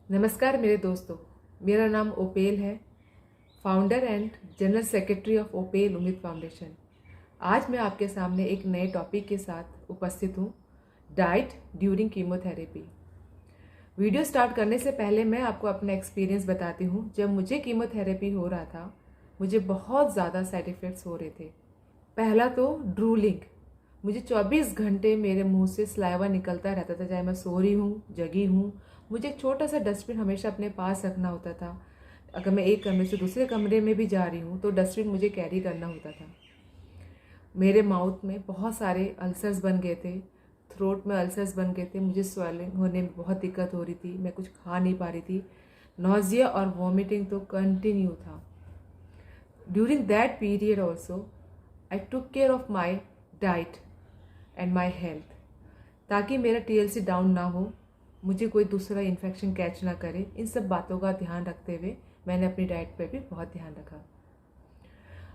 नमस्कार मेरे दोस्तों, मेरा नाम ओपेल है, founder and general secretary of Opel Ummeed foundation. आज मैं आपके सामने एक नए टॉपिक के साथ उपस्थित हूँ, diet during chemotherapy. Video start करने से पहले मैं आपको अपना एक्सपीरियंस बताती हूँ। जब मुझे कीमोथेरेपी हो रहा था, मुझे बहुत ज़्यादा साइड इफ़ेक्ट्स हो रहे थे। पहला तो ड्रूलिंग, मुझे 24 घंटे मेरे मुंह से सलाइवा निकलता रहता था, चाहे मैं सो रही हूँ, जगी हूँ। मुझे एक छोटा सा डस्टबिन हमेशा अपने पास रखना होता था। अगर मैं एक कमरे से दूसरे कमरे में भी जा रही हूँ तो डस्टबिन मुझे कैरी करना होता था। मेरे माउथ में बहुत सारे अल्सर्स बन गए थे, थ्रोट में अल्सर्स बन गए थे, मुझे स्वेलिंग होने में बहुत दिक्कत हो रही थी, मैं कुछ खा नहीं पा रही थी। नॉजिया और वॉमिटिंग तो कंटिन्यू था। During that period also I took care of my diet and my health, ताकि मेरा TLC डाउन ना हो, मुझे कोई दूसरा इन्फेक्शन कैच ना करे। इन सब बातों का ध्यान रखते हुए मैंने अपनी डाइट पे भी बहुत ध्यान रखा।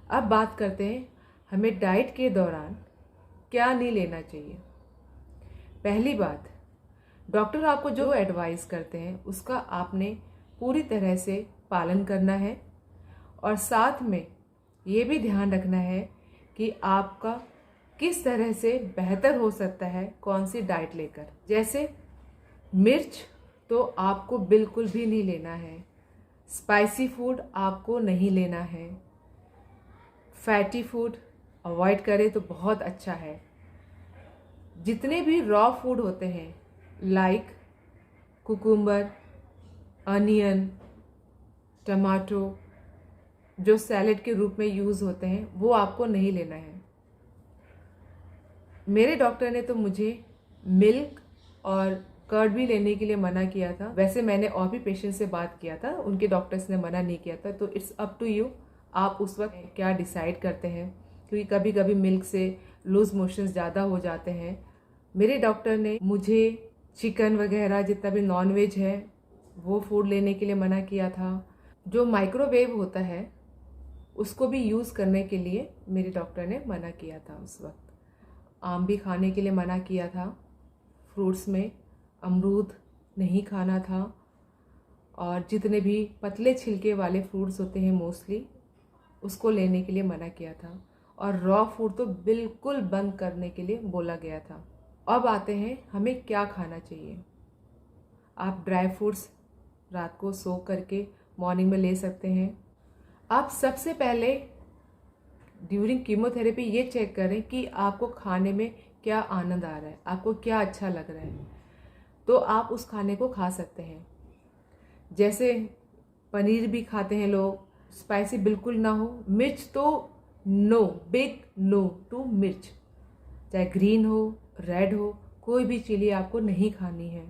अब बात करते हैं हमें डाइट के दौरान क्या नहीं लेना चाहिए। पहली बात, डॉक्टर आपको जो एडवाइस करते हैं उसका आपने पूरी तरह से पालन करना है, और साथ में ये भी ध्यान रखना है कि आपका किस तरह से बेहतर हो सकता है कौन सी डाइट लेकर। जैसे मिर्च तो आपको बिल्कुल भी नहीं लेना है, स्पाइसी फूड आपको नहीं लेना है, फैटी फूड अवॉइड करें तो बहुत अच्छा है। जितने भी रॉ फूड होते हैं लाइक कुकुम्बर, अनियन, टमाटो, जो सैलेड के रूप में यूज़ होते हैं, वो आपको नहीं लेना है। मेरे डॉक्टर ने तो मुझे मिल्क और कर्ड भी लेने के लिए मना किया था। वैसे मैंने और भी पेशेंट से बात किया था, उनके डॉक्टर्स ने मना नहीं किया था। तो इट्स अप टू यू, आप उस वक्त क्या डिसाइड करते हैं, क्योंकि कभी कभी मिल्क से लूज मोशंस ज़्यादा हो जाते हैं। मेरे डॉक्टर ने मुझे चिकन वगैरह जितना भी नॉनवेज है वो फूड लेने के लिए मना किया था। जो माइक्रोवेव होता है उसको भी यूज़ करने के लिए मेरे डॉक्टर ने मना किया था उस वक्त। आम भी खाने के लिए मना किया था, फ्रूट्स में अमरूद नहीं खाना था, और जितने भी पतले छिलके वाले फ्रूट्स होते हैं मोस्टली उसको लेने के लिए मना किया था, और रॉ फूड तो बिल्कुल बंद करने के लिए बोला गया था। अब आते हैं हमें क्या खाना चाहिए। आप ड्राई फ्रूट्स रात को सोक करके मॉर्निंग में ले सकते हैं। आप सबसे पहले ड्यूरिंग कीमोथेरेपी ये चेक करें कि आपको खाने में क्या आनंद आ रहा है, आपको क्या अच्छा लग रहा है, तो आप उस खाने को खा सकते हैं। जैसे पनीर भी खाते हैं लोग, स्पाइसी बिल्कुल ना हो, मिर्च तो नो, बिग नो टू मिर्च, चाहे ग्रीन हो रेड हो, कोई भी चिली आपको नहीं खानी है,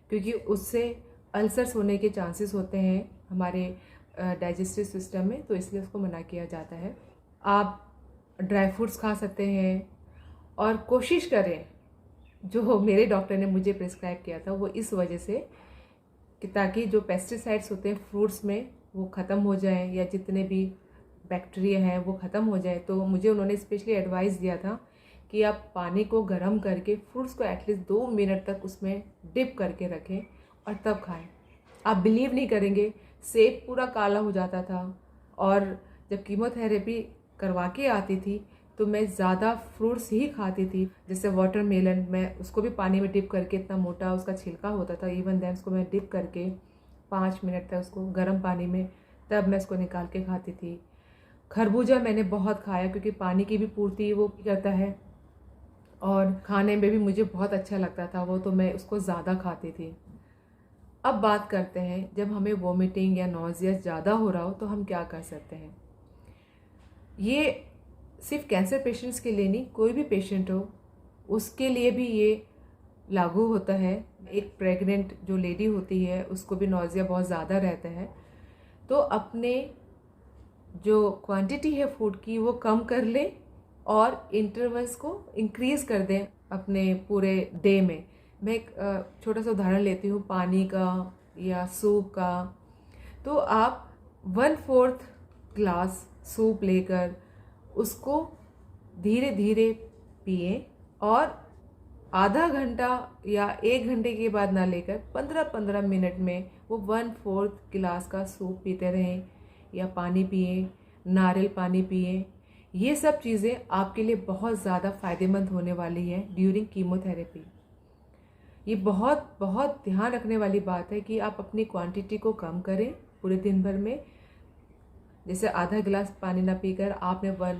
क्योंकि उससे अल्सर्स होने के चांसेस होते हैं हमारे डाइजेस्टिव सिस्टम में, तो इसलिए उसको मना किया जाता है। आप ड्राई फ्रूट्स खा सकते हैं, और कोशिश करें, जो मेरे डॉक्टर ने मुझे प्रिस्क्राइब किया था वो इस वजह से कि ताकि जो पेस्टिसाइड्स होते हैं फ्रूट्स में वो ख़त्म हो जाएं, या जितने भी बैक्टीरिया हैं वो ख़त्म हो जाए। तो मुझे उन्होंने स्पेशली एडवाइस दिया था कि आप पानी को गर्म करके फ्रूट्स को एटलीस्ट 2 मिनट तक उसमें डिप करके रखें और तब खाएं। आप बिलीव नहीं करेंगे, सेब पूरा काला हो जाता था, और जब कीमोथेरेपी करवा के आती थी तो मैं ज़्यादा फ्रूट्स ही खाती थी। जैसे वाटरमेलन, मैं उसको भी पानी में डिप करके, इतना मोटा उसका छिलका होता था, इवन देन उसको मैं डिप करके 5 मिनट तक उसको गर्म पानी में, तब मैं उसको निकाल के खाती थी। खरबूजा मैंने बहुत खाया, क्योंकि पानी की भी पूर्ति वो करता है, और खाने में भी मुझे बहुत अच्छा लगता था वो, तो मैं उसको ज़्यादा खाती थी। अब बात करते हैं, जब हमें वॉमिटिंग या नॉजिया ज़्यादा हो रहा हो तो हम क्या कर सकते हैं। ये सिर्फ कैंसर पेशेंट्स के लिए नहीं, कोई भी पेशेंट हो उसके लिए भी ये लागू होता है। एक प्रेग्नेंट जो लेडी होती है उसको भी नॉजिया बहुत ज़्यादा रहता है, तो अपने जो क्वांटिटी है फूड की वो कम कर लें, और इंटरवल्स को इंक्रीज़ कर दें अपने पूरे डे में। मैं एक छोटा सा उदाहरण लेती हूँ, पानी का या सूप का। तो आप 1/4 ग्लास सूप लेकर उसको धीरे धीरे पिए, और आधा घंटा या 1 घंटे के बाद ना लेकर 15-15 मिनट में वो 1/4 गिलास का सूप पीते रहें या पानी पिएं, नारियल पानी पिएं। ये सब चीज़ें आपके लिए बहुत ज़्यादा फ़ायदेमंद होने वाली हैं ड्यूरिंग कीमोथेरेपी। ये बहुत बहुत ध्यान रखने वाली बात है कि आप अपनी क्वांटिटी को कम करें पूरे दिन भर में। जैसे आधा गिलास पानी ना पीकर आपने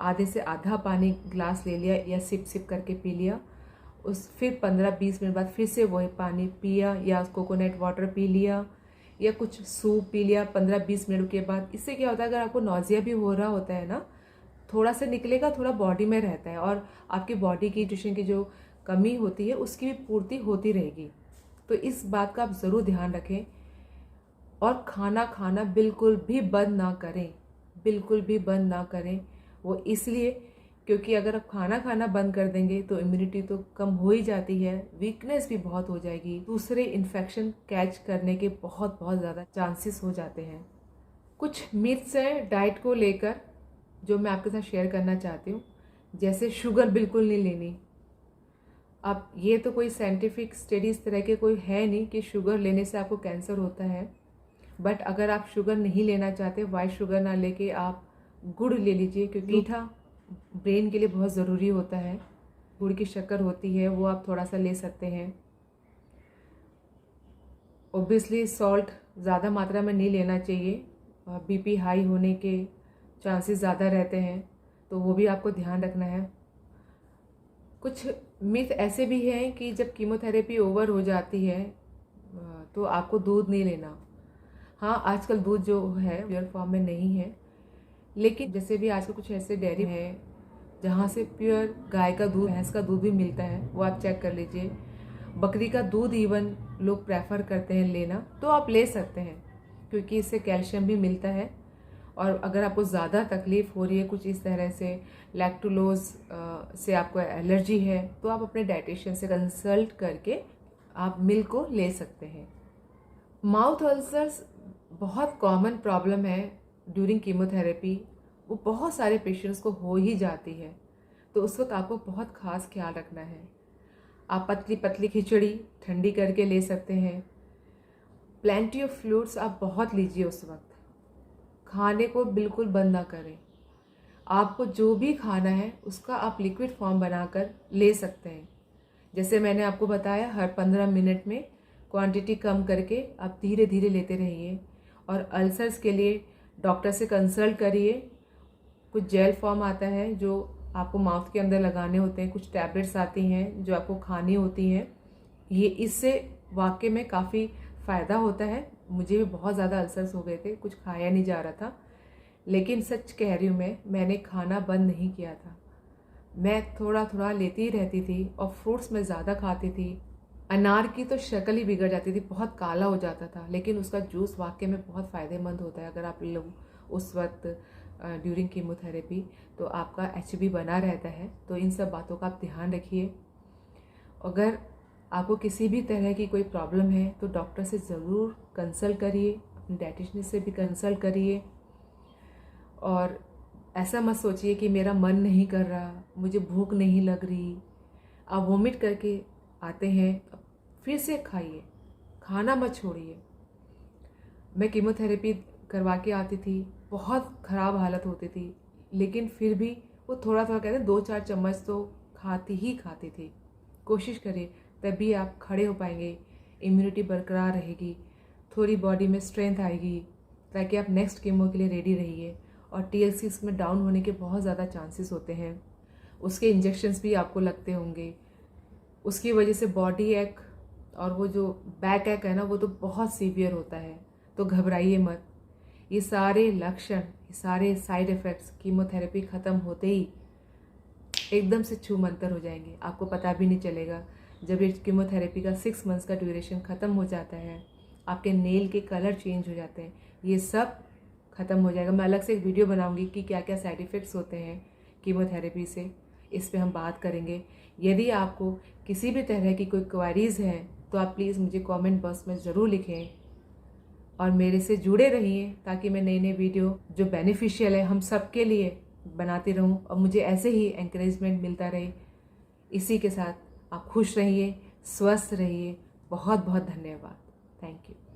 आधे से आधा पानी गिलास ले लिया या सिप सिप करके पी लिया, फिर 15-20 मिनट बाद फिर से वही पानी पिया या कोकोनट वाटर पी लिया या कुछ सूप पी लिया 15-20 मिनट के बाद। इससे क्या होता है, अगर आपको नौजिया भी हो रहा होता है ना, थोड़ा सा निकलेगा, थोड़ा बॉडी में रहता है और आपकी बॉडी की न्यूट्रिशन की जो कमी होती है उसकी भी पूर्ति होती रहेगी। तो इस बात का आप ज़रूर ध्यान रखें। और खाना खाना बिल्कुल भी बंद ना करें, बिल्कुल भी बंद ना करें। वो इसलिए क्योंकि अगर आप खाना खाना बंद कर देंगे तो इम्यूनिटी तो कम हो ही जाती है, वीकनेस भी बहुत हो जाएगी, दूसरे इन्फेक्शन कैच करने के बहुत बहुत ज़्यादा चांसेस हो जाते हैं। कुछ मिथ्स हैं डाइट को लेकर जो मैं आपके साथ शेयर करना चाहती हूँ। जैसे शुगर बिल्कुल नहीं लेनी। अब ये तो कोई साइंटिफिक स्टडी इस तरह के कोई है नहीं कि शुगर लेने से आपको कैंसर होता है। बट अगर आप शुगर नहीं लेना चाहते, वाइट शुगर ना लेके आप गुड़ ले लीजिए, क्योंकि मीठा ब्रेन के लिए बहुत ज़रूरी होता है। गुड़ की शक्कर होती है, वो आप थोड़ा सा ले सकते हैं। ओब्वियसली सॉल्ट ज़्यादा मात्रा में नहीं लेना चाहिए, बीपी हाई होने के चांसेस ज़्यादा रहते हैं, तो वो भी आपको ध्यान रखना है। कुछ मिथ ऐसे भी हैं कि जब कीमोथेरेपी ओवर हो जाती है तो आपको दूध नहीं लेना। हाँ, आजकल दूध जो है प्योर फॉर्म में नहीं है, लेकिन जैसे भी आजकल कुछ ऐसे डेयरी है जहाँ से प्योर गाय का दूध, भैंस का दूध भी मिलता है, वो आप चेक कर लीजिए। बकरी का दूध इवन लोग प्रेफर करते हैं लेना, तो आप ले सकते हैं क्योंकि इससे कैल्शियम भी मिलता है। और अगर आपको ज़्यादा तकलीफ़ हो रही है कुछ इस तरह से, लैक्टोलोज से आपको एलर्जी है, तो आप अपने डाइटिशियन से कंसल्ट करके आप मिल्क को ले सकते हैं। माउथ अल्सर्स बहुत कॉमन प्रॉब्लम है ड्यूरिंग कीमोथेरेपी। वो बहुत सारे पेशेंट्स को हो ही जाती है, तो उस वक्त आपको बहुत ख़ास ख्याल रखना है। आप पतली पतली खिचड़ी ठंडी करके ले सकते हैं। प्लेंटी ऑफ फ्लूइड्स आप बहुत लीजिए उस वक्त। खाने को बिल्कुल बंद ना करें। आपको जो भी खाना है उसका आप लिक्विड फॉर्म बनाकर ले सकते हैं। जैसे मैंने आपको बताया, हर 15 मिनट में क्वांटिटी कम करके आप धीरे धीरे लेते रहिए। और अल्सर्स के लिए डॉक्टर से कंसल्ट करिए। कुछ जेल फॉर्म आता है जो आपको माउथ के अंदर लगाने होते हैं, कुछ टैबलेट्स आती हैं जो आपको खानी होती हैं। ये इससे वाकई में काफ़ी फ़ायदा होता है। मुझे भी बहुत ज़्यादा अल्सर्स हो गए थे, कुछ खाया नहीं जा रहा था, लेकिन सच कह रही हूँ मैंने खाना बंद नहीं किया था। मैं थोड़ा थोड़ा लेती ही रहती थी और फ्रूट्स में ज़्यादा खाती थी। अनार की तो शक्ल ही बिगड़ जाती थी, बहुत काला हो जाता था, लेकिन उसका जूस वाकई में बहुत फ़ायदेमंद होता है। अगर आप लोग उस वक्त ड्यूरिंग कीमोथेरेपी, तो आपका HB बना रहता है। तो इन सब बातों का आप ध्यान रखिए। अगर आपको किसी भी तरह की कोई प्रॉब्लम है तो डॉक्टर से ज़रूर कंसल्ट करिए, अपने डाइटिशियन से भी कंसल्ट करिए। और ऐसा मत सोचिए कि मेरा मन नहीं कर रहा, मुझे भूख नहीं लग रही, आप वोमिट करके आते हैं, फिर से खाइए, खाना मत छोड़िए। मैं कीमोथेरेपी करवा के आती थी, बहुत ख़राब हालत होती थी, लेकिन फिर भी वो थोड़ा थोड़ा कहते हैं 2-4 चम्मच तो खाती ही खाती थी। कोशिश करिए, तभी आप खड़े हो पाएंगे, इम्यूनिटी बरकरार रहेगी, थोड़ी बॉडी में स्ट्रेंथ आएगी, ताकि आप नेक्स्ट कीमो के लिए रेडी रहिए। और TLC इसमें डाउन होने के बहुत ज़्यादा चांसेस होते हैं। उसके इंजेक्शन्स भी आपको लगते होंगे, उसकी वजह से बॉडी एक और वो जो बैक एक है ना, वो तो बहुत सीवियर होता है। तो घबराइए मत। ये सारे लक्षण, ये सारे साइड इफ़ेक्ट्स कीमोथेरेपी ख़त्म होते ही एकदम से छूमंतर हो जाएंगे, आपको पता भी नहीं चलेगा। जब ये कीमोथेरेपी का 6 मंथ्स का ड्यूरेशन ख़त्म हो जाता है, आपके नेल के कलर चेंज हो जाते हैं, ये सब ख़त्म हो जाएगा। मैं अलग से एक वीडियो बनाऊंगी कि क्या क्या साइड इफ़ेक्ट्स होते हैं कीमोथेरेपी से, इस पे हम बात करेंगे। यदि आपको किसी भी तरह की कोई क्वेरीज़ हैं तो आप प्लीज़ मुझे कमेंट बॉक्स में ज़रूर लिखें और मेरे से जुड़े रहिए, ताकि मैं नई नई वीडियो जो बेनिफिशियल है हम सबके लिए बनाती रहूं और मुझे ऐसे ही एंकरेजमेंट मिलता रहे। इसी के साथ आप खुश रहिए, स्वस्थ रहिए। बहुत बहुत धन्यवाद। Thank you.